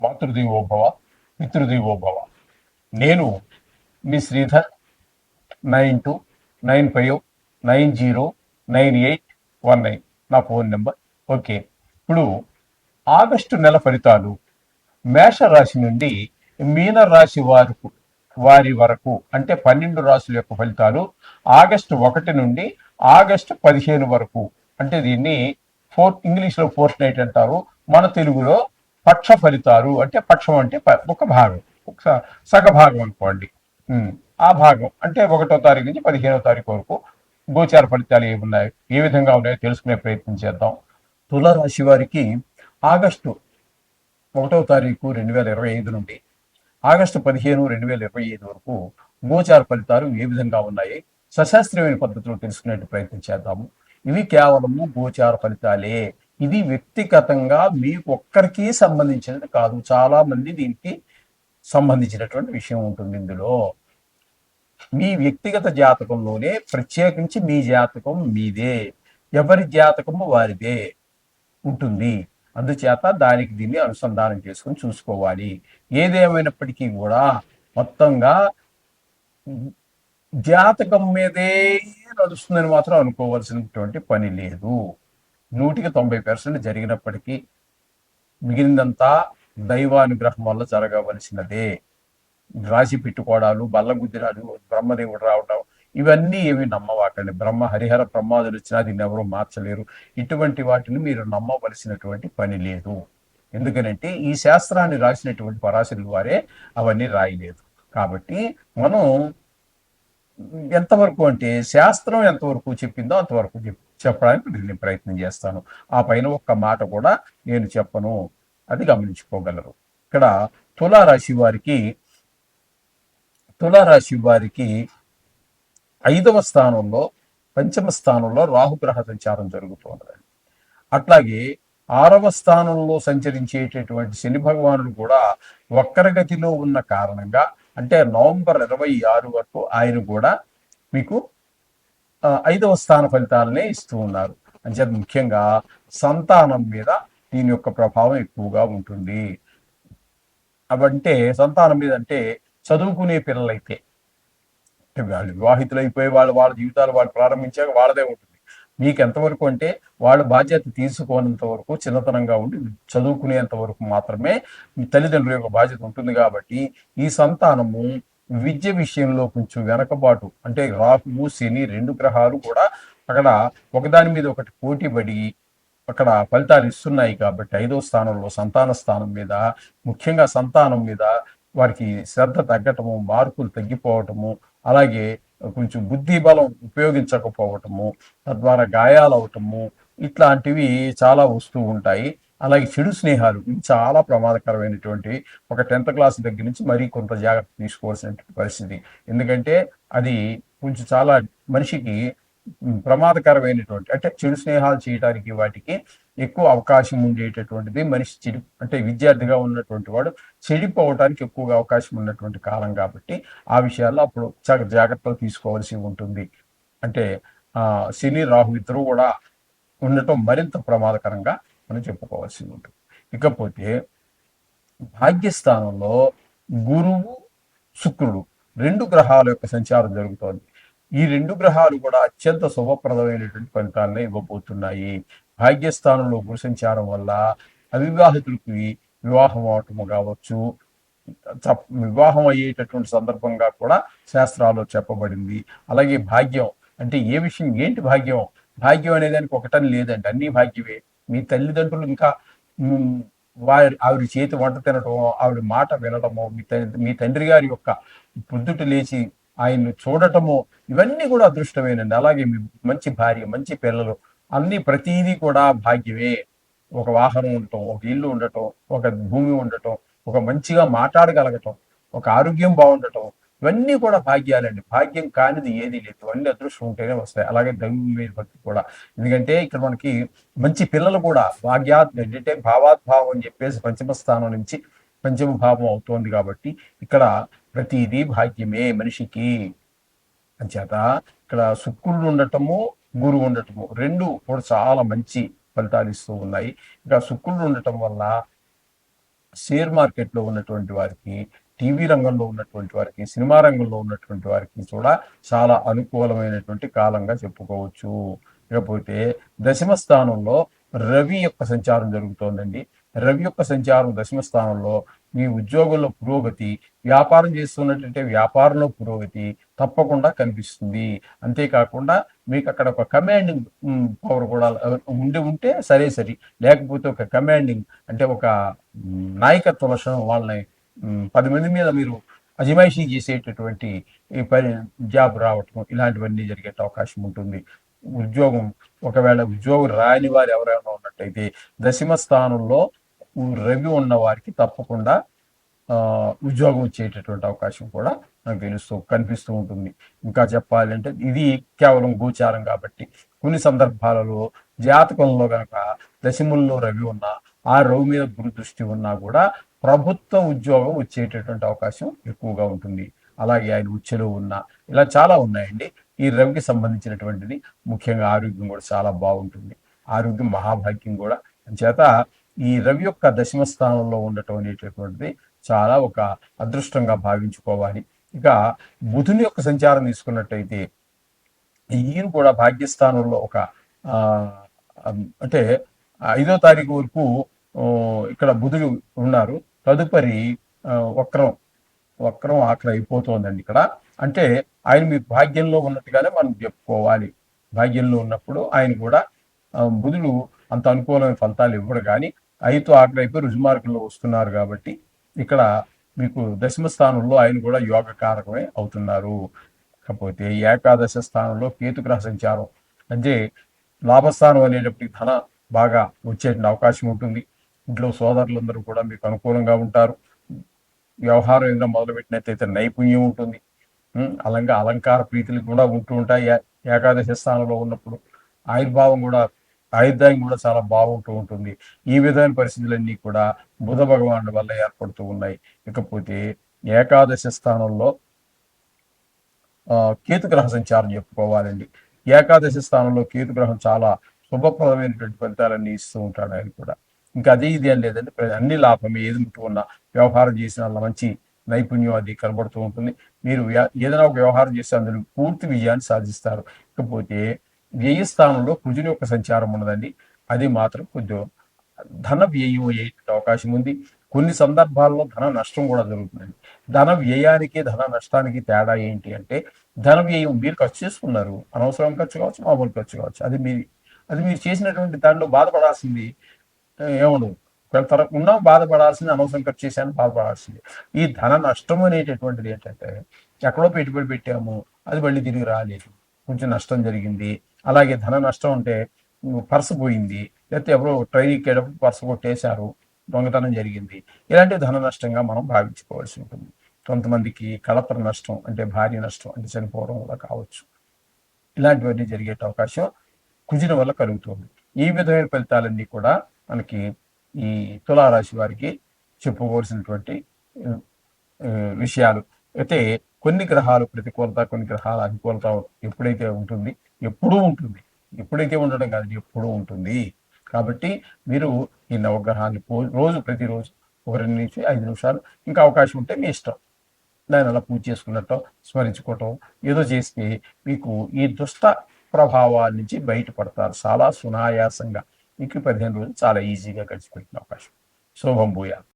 మాతృదేవోభవ పితృదేవోభవ. నేను మీ శ్రీధర్ 9295909819 నా phone number. Okay, ఇప్పుడు ఆగస్టు నెల ఫలితాలు మేషరాశి నుండి మీనరాశి వారి వరకు, అంటే 12 రాశుల యొక్క ఫలితాలు ఆగస్టు 1 నుండి ఆగస్టు 15 వరకు. అంటే దీన్ని ఇంగ్లీష్లో ఫోర్త్ నైట్ అంటారు, మన తెలుగులో పక్ష ఫలితాలు. అంటే పక్షం అంటే ఒక భాగం, ఒక సగభాగం అనుకోండి. ఆ భాగం అంటే 1వ తారీఖు నుంచి 15వ తారీఖు వరకు గోచార ఫలితాలు ఏమున్నాయి, ఏ విధంగా ఉన్నాయో తెలుసుకునే ప్రయత్నం చేద్దాం. తులారాశి వారికి ఆగస్టు 1వ తారీఖు 2025 నుండి ఆగస్టు 15, 2025 వరకు గోచార ఫలితాలు ఏ విధంగా ఉన్నాయి సశాస్త్రీయమైన పద్ధతిలో తెలుసుకునే ప్రయత్నం చేద్దాము. ఇవి కేవలము గోచార ఫలితాలే. ఇది వ్యక్తిగతంగా మీకు ఒక్కరికి సంబంధించినది కాదు, చాలా మంది దీనికి సంబంధించినటువంటి విషయం ఉంటుంది. ఇందులో మీ వ్యక్తిగత జాతకంలోనే ప్రత్యేకించి మీ జాతకం మీదే, ఎవరి జాతకము వారిదే ఉంటుంది. అందుచేత దానికి దీన్ని అనుసంధానం చేసుకుని చూసుకోవాలి. ఏదేమైనప్పటికీ కూడా మొత్తంగా జాతకం మీదే నడుస్తుందని మాత్రం అనుకోవాల్సినటువంటి పని లేదు. 100% జరిగినప్పటికీ మిగిలినంతా దైవానుగ్రహం వల్ల జరగవలసినదే. రాశి పెట్టుకోవడాలు, బల్లగుద్దిరాలు, బ్రహ్మదేవుడు రావడం, ఇవన్నీ ఏమి నమ్మవాకండి. హరిహర బ్రహ్మాదులు వచ్చినా దీన్ని ఎవరు మార్చలేరు. ఇటువంటి వాటిని మీరు నమ్మవలసినటువంటి పని లేదు. ఎందుకనంటే ఈ శాస్త్రాన్ని రాసినటువంటి పరాశరుల వారే అవన్నీ రాయలేదు. కాబట్టి మనం ఎంతవరకు అంటే శాస్త్రం ఎంతవరకు చెప్పిందో అంతవరకు చెప్పడానికి నేను ప్రయత్నం చేస్తాను. ఆ పైన ఒక్క మాట కూడా నేను చెప్పను, అది గమనించుకోగలరు. ఇక్కడ తులారాశి వారికి 5వ స్థానంలో, పంచమ స్థానంలో రాహుగ్రహ సంచారం జరుగుతుంది. అట్లాగే 6వ స్థానంలో సంచరించేటటువంటి శని భగవానుడు కూడా వక్రగతిలో ఉన్న కారణంగా, అంటే నవంబర్ 26 వరకు ఆయన కూడా మీకు 5వ స్థాన ఫలితాలనే ఇస్తూ ఉన్నారు. అంచేత ముఖ్యంగా సంతానం మీద దీని యొక్క ప్రభావం ఎక్కువగా ఉంటుంది. అవంటే సంతానం మీద అంటే చదువుకునే పిల్లలైతే, వాళ్ళు వివాహితులు అయిపోయి వాళ్ళ జీవితాలు వాళ్ళు ప్రారంభించాక వాళ్ళదే ఉంటుంది. మీకు ఎంతవరకు అంటే వాళ్ళ బాధ్యత తీసుకోనంత వరకు, చిన్నతనంగా ఉండి చదువుకునేంత వరకు మాత్రమే మీ తల్లిదండ్రుల యొక్క బాధ్యత ఉంటుంది. కాబట్టి ఈ సంతానము విద్య విషయంలో కొంచెం వెనకబాటు, అంటే రాహువు శని 2 గ్రహాలు కూడా అక్కడ ఒకదాని మీద ఒకటి పోటీ పడి అక్కడ ఫలితాలు ఇస్తున్నాయి. కాబట్టి 5వ స్థానంలో సంతాన స్థానం మీద, ముఖ్యంగా సంతానం మీద వారికి శ్రద్ధ తగ్గటము, మార్కులు తగ్గిపోవటము, అలాగే కొంచెం బుద్ధి బలం ఉపయోగించకపోవటము, తద్వారా గాయాలు అవటము, ఇట్లాంటివి చాలా వస్తూ ఉంటాయి. అలాగే చెడు స్నేహాలు, ఇవి చాలా ప్రమాదకరమైనటువంటి, ఒక 10th క్లాస్ దగ్గర నుంచి మరీ కొంత జాగ్రత్త తీసుకోవాల్సిన పరిస్థితి. ఎందుకంటే అది కొంచెం చాలా మనిషికి ప్రమాదకరమైనటువంటి, అంటే చెడు స్నేహాలు చేయడానికి వాటికి ఎక్కువ అవకాశం ఉండేటటువంటిది. మనిషి అంటే విద్యార్థిగా ఉన్నటువంటి వాడు చెడిపోవడానికి ఎక్కువగా అవకాశం ఉన్నటువంటి కాలం. కాబట్టి ఆ విషయాల్లో అప్పుడు జాగ్రత్తలు తీసుకోవాల్సి ఉంటుంది. అంటే శని రాహు ఇద్దరు కూడా ఉండటం మరింత ప్రమాదకరంగా మనం చెప్పుకోవాల్సి ఉంటుంది. ఇకపోతే భాగ్యస్థానంలో గురువు, శుక్రుడు 2 గ్రహాల యొక్క సంచారం జరుగుతోంది. ఈ 2 గ్రహాలు కూడా అత్యంత శుభప్రదమైనటువంటి ఫలితాలనే ఇవ్వబోతున్నాయి. భాగ్యస్థానంలో గురు సంచారం వల్ల అవివాహితులకి వివాహం అవటము కావచ్చు, వివాహం అయ్యేటటువంటి సందర్భంగా కూడా శాస్త్రాల్లో చెప్పబడింది. అలాగే భాగ్యం అంటే ఏ విషయం, ఏంటి భాగ్యం? భాగ్యం అనే దానికి ఒకటని లేదండి, అన్ని భాగ్యమే. మీ తల్లిదండ్రులు ఇంకా ఆవిడ చేతి వంట తినటమో, ఆవిడ మాట వినటమో, మీ తండ్రి గారి యొక్క పొద్దుట లేచి ఆయన్ని చూడటము, ఇవన్నీ కూడా అదృష్టమేనండి. అలాగే మీ మంచి భార్య, మంచి పిల్లలు, అన్ని ప్రతీదీ కూడా భాగ్యమే. ఒక వాహనం ఉండటం, ఒక ఇల్లు ఉండటం, ఒక భూమి ఉండటం, ఒక మంచిగా మాట్లాడగలగటం, ఒక ఆరోగ్యం బాగుండటం, ఇవన్నీ కూడా భాగ్యాలండి. భాగ్యం కానిది ఏది లేదు, ఇవన్నీ అదృష్టం ఉంటేనే వస్తాయి. అలాగే దైవం మీద భక్తి కూడా. ఎందుకంటే ఇక్కడ మనకి మంచి పిల్లలు కూడా అంటే భావాద్భావం అని చెప్పేసి పంచమ స్థానం నుంచి పంచమ భావం అవుతోంది. కాబట్టి ఇక్కడ ప్రతిదీ భాగ్యమే మనిషికి. అంచేత ఇక్కడ శుక్రుడు ఉండటము, గురువు ఉండటము 2 కూడా చాలా మంచి ఫలితాలు ఇస్తూ ఉన్నాయి. ఇంకా శుక్రుడు ఉండటం వల్ల షేర్ మార్కెట్లో ఉన్నటువంటి వారికి, టీవీ రంగంలో ఉన్నటువంటి వారికి, సినిమా రంగంలో ఉన్నటువంటి వారికి కూడా చాలా అనుకూలమైనటువంటి కాలంగా చెప్పుకోవచ్చు. ఇకపోతే దశమ స్థానంలో రవి యొక్క సంచారం జరుగుతోందండి. రవి యొక్క సంచారం దశమ స్థానంలో మీ ఉద్యోగంలో పురోగతి, వ్యాపారం చేస్తున్నట్లయితే వ్యాపారంలో పురోగతి తప్పకుండా కనిపిస్తుంది. అంతేకాకుండా మీకు అక్కడ ఒక కమాండింగ్ పవర్ కూడా ఉంటే సరే, లేకపోతే ఒక కమాండింగ్ అంటే ఒక నాయకత్వ లక్షణం వాళ్ళని 10 మంది మీద మీరు అజమాయిషీ చేసేటటువంటి ఈ పని జాబ్ రావటం ఇలాంటివన్నీ జరిగే అవకాశం ఉంటుంది. ఉద్యోగం ఒకవేళ ఉద్యోగం రాని వారు ఎవరైనా ఉన్నట్టయితే దశమ స్థానంలో రవి ఉన్న వారికి తప్పకుండా ఉద్యోగం వచ్చేటటువంటి అవకాశం కూడా నాకు కనిపిస్తూ ఉంటుంది. ఇంకా చెప్పాలంటే ఇది కేవలం గోచారం కాబట్టి కొన్ని సందర్భాలలో జాతకంలో కనుక దశముల్లో రవి ఉన్నా, ఆ రవి మీద గురు దృష్టి ఉన్నా కూడా ప్రభుత్వ ఉద్యోగం వచ్చేటటువంటి అవకాశం ఎక్కువగా ఉంటుంది. అలాగే ఆయన ఉచ్చెలో ఉన్న ఇలా చాలా ఉన్నాయండి. ఈ రవికి సంబంధించినటువంటిది ముఖ్యంగా ఆరోగ్యం కూడా చాలా బాగుంటుంది. ఆరోగ్యం మహాభాగ్యం కూడా. చేత ఈ రవి యొక్క దశమ స్థానంలో ఉండటం అనేటటువంటిది చాలా ఒక అదృష్టంగా భావించుకోవాలి. ఇక బుధుని యొక్క సంచారం తీసుకున్నట్టయితే ఈయన కూడా భాగ్యస్థానంలో ఒక అంటే 5వ తారీఖు వరకు ఇక్కడ బుధుడు ఉన్నారు. తదుపరి వక్రం ఆఖరి అయిపోతుందండి ఇక్కడ. అంటే ఆయన మీ భాగ్యంలో ఉన్నట్టుగానే మనం చెప్పుకోవాలి. భాగ్యంలో ఉన్నప్పుడు ఆయన కూడా బుధుడు అంత అనుకూలమైన ఫలితాలు ఇవ్వడు, కానీ 5తో ఆఖరి అయిపోయి రుజుమార్గంలో వస్తున్నారు కాబట్టి ఇక్కడ మీకు దశమ స్థానంలో ఆయన కూడా యోగకారకమే అవుతున్నారు. కాకపోతే ఏకాదశ స్థానంలో కేతుగ్రహ సంచారం అంటే లాభస్థానం అనేటప్పటికి ధన బాగా వచ్చేటువంటి అవకాశం ఉంటుంది. ఇంట్లో సోదరులందరూ కూడా మీకు అనుకూలంగా ఉంటారు. వ్యవహారం ఏదైనా మొదలుపెట్టినట్లయితే నైపుణ్యం ఉంటుంది. అలాగే అలంకార ప్రీతులు కూడా ఉంటూ ఉంటాయి ఏకాదశ స్థానంలో ఉన్నప్పుడు. ఆయుర్భావం కూడా ఆయుర్దాయం కూడా చాలా బాగుంటూ ఉంటుంది. ఈ విధమైన పరిస్థితులన్నీ కూడా బుధ భగవానుడి వల్ల ఏర్పడుతూ ఉన్నాయి. ఇకపోతే ఏకాదశ స్థానంలో కేతుగ్రహ సంచారం చెప్పుకోవాలండి. ఏకాదశ స్థానంలో కేతుగ్రహం చాలా శుభప్రదమైనటువంటి ఫలితాలన్నీ ఇస్తూ ఉంటాడు ఆయన కూడా. ఇంకా అది ఇది అని లేదంటే అన్ని లాభమే. ఏది ముట్టుకున్నా వ్యవహారం చేసిన మంచి నైపుణ్యం అది కనబడుతూ ఉంటుంది. మీరు ఏదైనా ఒక వ్యవహారం చేస్తే అందులో పూర్తి విజయాన్ని సాధిస్తారు. ఇకపోతే వ్యయ స్థానంలో కుజుని యొక్క సంచారం ఉన్నదండి. అది మాత్రం కొంచెం ధన వ్యయం అయ్యే అవకాశం ఉంది. కొన్ని సందర్భాల్లో ధన నష్టం కూడా జరుగుతుందండి. ధన వ్యయానికి ధన నష్టానికి తేడా ఏంటి అంటే, ధన వ్యయం మీరు ఖర్చు చేసుకున్నారు, అనవసరం ఖర్చు కావచ్చు, మామూలు ఖర్చు కావచ్చు, అది మీరు చేసినటువంటి దాంట్లో బాధపడాల్సింది ఏమడదు. ఉన్నా బాధపడాల్సింది, అనవసరం ఖర్చు చేశాను బాధపడాల్సింది. ఈ ధన నష్టం అనేటటువంటిది ఏంటంటే, ఎక్కడో పెట్టుబడి పెట్టాము, అది మళ్ళీ తిరిగి రాలేదు, కొంచెం నష్టం జరిగింది. అలాగే ధన నష్టం అంటే పర్సు పోయింది, లేకపోతే ఎవరో ట్రైన్ ఎక్కేటప్పుడు పర్సు కొట్టేశారు, దొంగతనం జరిగింది. ఇలాంటి ధన నష్టంగా మనం భావించుకోవాల్సి ఉంటుంది. కొంతమందికి కళత్ర నష్టం అంటే భార్య నష్టం అంటే చనిపోవడం వల్ల కావచ్చు. ఇలాంటివన్నీ జరిగే అవకాశం కుజుని వల్ల కలుగుతుంది. ఈ విధమైన ఫలితాలన్నీ కూడా మనకి ఈ తులారాశి వారికి చెప్పుకోవాల్సినటువంటి విషయాలు. అయితే కొన్ని గ్రహాలు ప్రతికూలత, కొన్ని గ్రహాల అనుకూలత ఎప్పుడైతే ఉంటుంది, ఎప్పుడూ ఉంటుంది. ఎప్పుడైతే ఉండడం కాదు, ఎప్పుడూ ఉంటుంది. కాబట్టి మీరు ఈ నవగ్రహాన్ని ప్రతిరోజు ఒక 2 నుంచి 5 నిమిషాలు ఇంకా అవకాశం ఉంటే మీ ఇష్టం, దాన్ని అలా పూజ చేసుకున్నట్టు స్మరించుకోవటం ఏదో చేస్తే మీకు ఈ దుష్ట ప్రభావాల నుంచి బయటపడతారు చాలా సునాయాసంగా. మీకు 15 రోజులు చాలా ఈజీగా గడిచిపెట్టిన అవకాశం. శుభం భూయాలు.